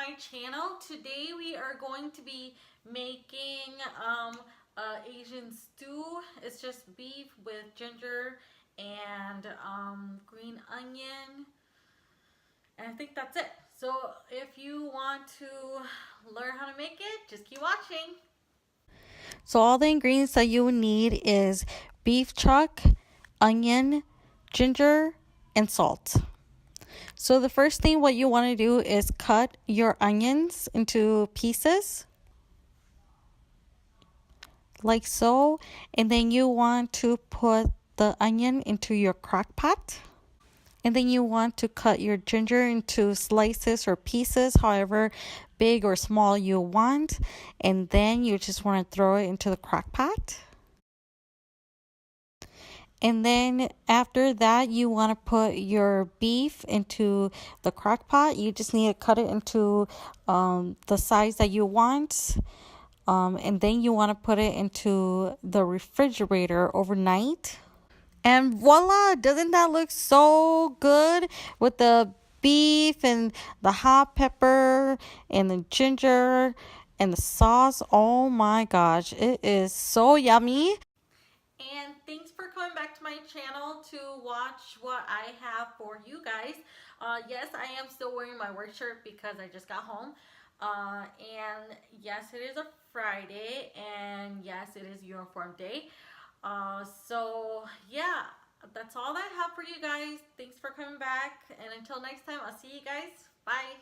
my channel. Today we are going to be making Asian stew. It's just beef with ginger and green onion, and I think that's it. So if you want to learn how to make it, just keep watching. So all the ingredients that you would need is beef chuck, onion, ginger, and salt. So the first thing what you want to do is cut your onions into pieces like so, and then you want to put the onion into your crock pot. And then you want to cut your ginger into slices or pieces, however big or small you want. And then you just want to throw it into the crock pot. And then after that, you want to put your beef into the crock pot. You just need to cut it into the size that you want. And then you want to put it into the refrigerator overnight. And voila, doesn't that look so good with the beef and the hot pepper and the ginger and the sauce? Oh my gosh, it is so yummy. And thanks for coming back to my channel to watch what I have for you guys. Yes, I am still wearing my work shirt because I just got home. And yes, it is a Friday, and yes, it is uniform day. So yeah, that's all that I have for you guys. Thanks for coming back, and until next time, I'll see you guys. Bye.